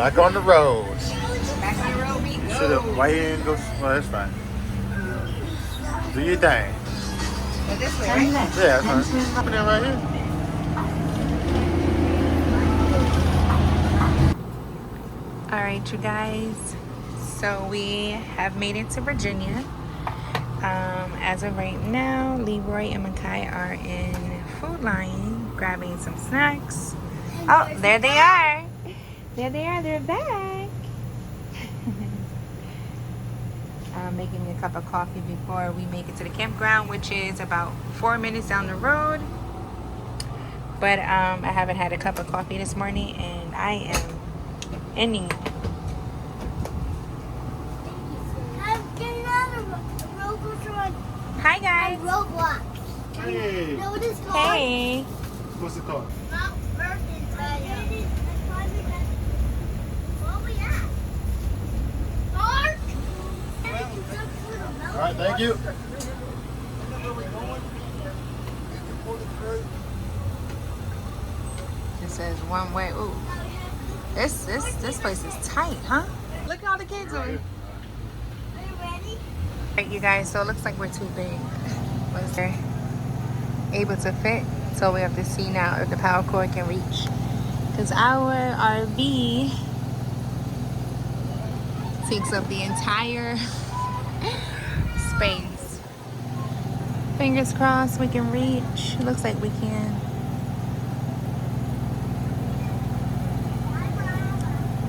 Back on the road. Back on the road we go. Should have. Why you didn't go? Well, that's fine. Do your thing. Go this way, right? Yeah, that's fine. Happening right here. All right, you guys. So we have made it to Virginia. As of right now, Leroy and Makai are in Food Lion grabbing some snacks. Oh, there they are. There they are. They're back. Making me a cup of coffee before we make it to the campground, which is about 4 minutes down the road. But I haven't had a cup of coffee this morning, and I am in need. Hi guys. Roblox. Hey. You know what it's called? Hey. What's it called? Mount Vernon. Where we at? Mark? All right, thank you. It says one way. Ooh. This place is tight, huh? Look at all the kids over here. Are you ready? Alright, you guys, so it looks like we're too big. Was there able to fit? So we have to see now if the power cord can reach. Because our RV takes up the entire space. Fingers crossed we can reach. It looks like we can.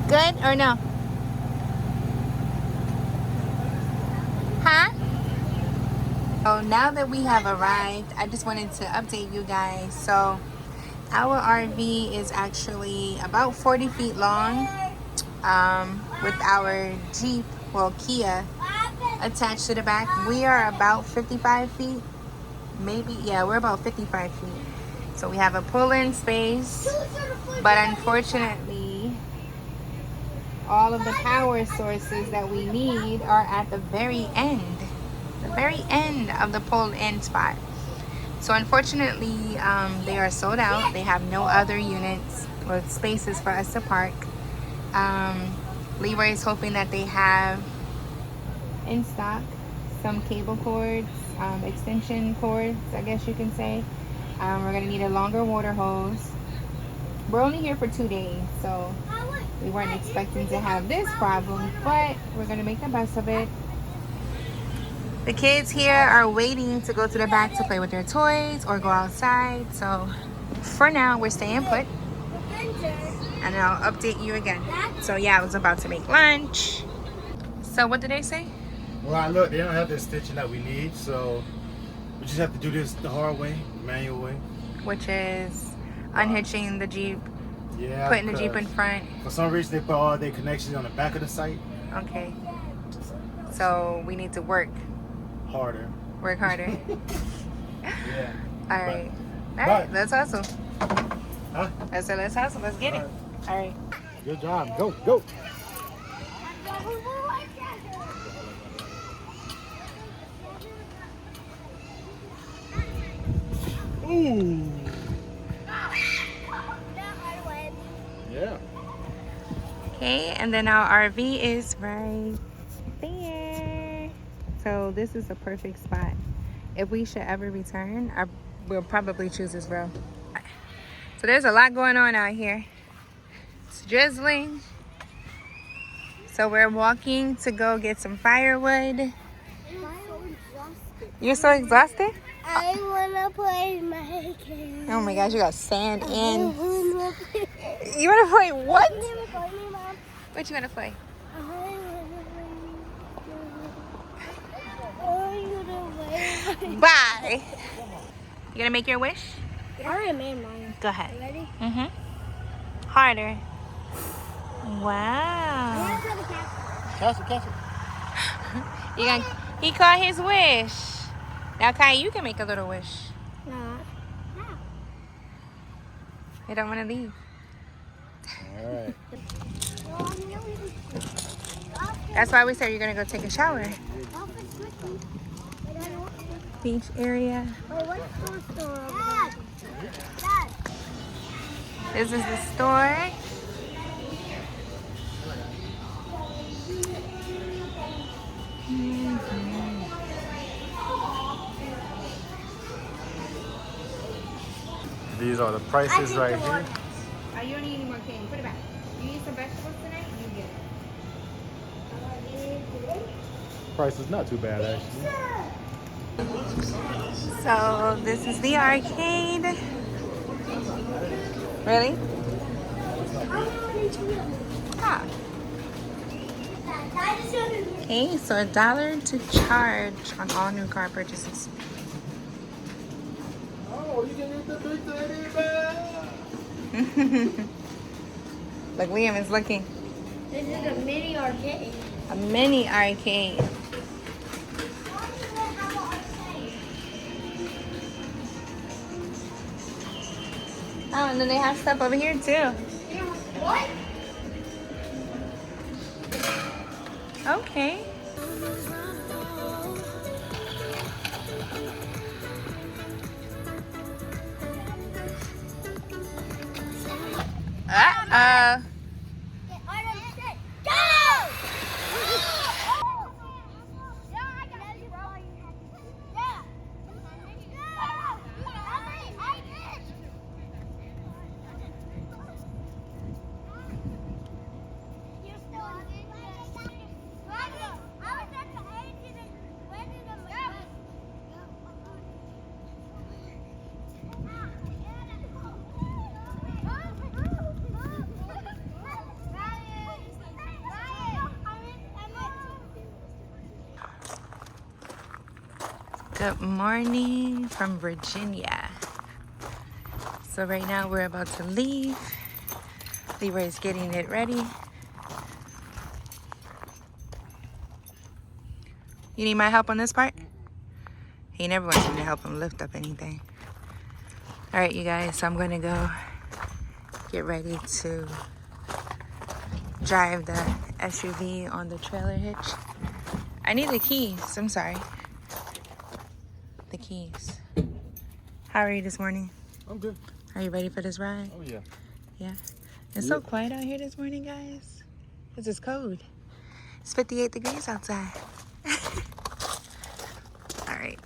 Good or no? Huh? So now that we have arrived, I just wanted to update you guys. So our RV is actually about 40 feet long with our Jeep, well, Kia, attached to the back. We are about 55 feet, maybe. Yeah, we're about 55 feet. So we have a pull-in space, but unfortunately, all of the power sources that we need are at the very end of the pull-in spot. So unfortunately, they are sold out. They have no other units or spaces for us to park. Leroy is hoping that they have in stock some cable cords, extension cords, I guess you can say. We're gonna need a longer water hose. We're only here for 2 days, so we weren't expecting to have this problem, but we're gonna make the best of it. The kids here are waiting to go to the back to play with their toys or go outside. So for now, we're staying put, and I'll update you again. So yeah, I was about to make lunch. So what did they say? Well, look, they don't have the stitching that we need, so we just have to do this the hard way, the manual way. Which is unhitching the Jeep, yeah, putting the Jeep in front. For some reason, they put all their connections on the back of the site. Okay. So we need to work Harder. harder. Yeah. All right. All right, let's hustle. Huh? I said, let's hustle. Let's get it. All right. Good job. Go, go. Ooh. Yeah. Okay, and then our RV is right there. So this is a perfect spot. If we should ever return, we'll probably choose this row. So there's a lot going on out here. It's drizzling. So we're walking to go get some firewood. You're so exhausted? I wanna play my game. Oh my gosh, you got sand in. What? You wanna play what? What you wanna play? Bye. You gonna make your wish? I already made mine. Go ahead. Ready? Mm-hmm. Harder. Wow. Catch it. He caught his wish. Now, Kai, you can make a little wish. No. You don't want to leave. All right. That's why we said you're gonna go take a shower. Beach area. This is the store. These are the prices right here. Oh, you don't need any more candy. Put it back. You need some vegetables tonight? You get it. Price is not too bad actually. So this is the arcade. Really? Ah. Okay, so $1 to charge on all new car purchases. Oh, you can get the big teddy bear. Look, Liam is looking. This is a mini arcade. A mini arcade. Oh, and then they have stuff over here too. What? Okay. Uh-oh. Good morning from Virginia. So right now we're about to leave. Leroy's getting it ready. You need my help on this part? He never wants me to help him lift up anything. All right, you guys, so I'm gonna go get ready to drive the SUV on the trailer hitch. I need the keys, I'm sorry. The keys. How are you this morning? I'm good. Are you ready for this ride? Oh yeah. Yeah. It's so quiet out here this morning, guys. This is cold. It's 58 degrees outside. All right.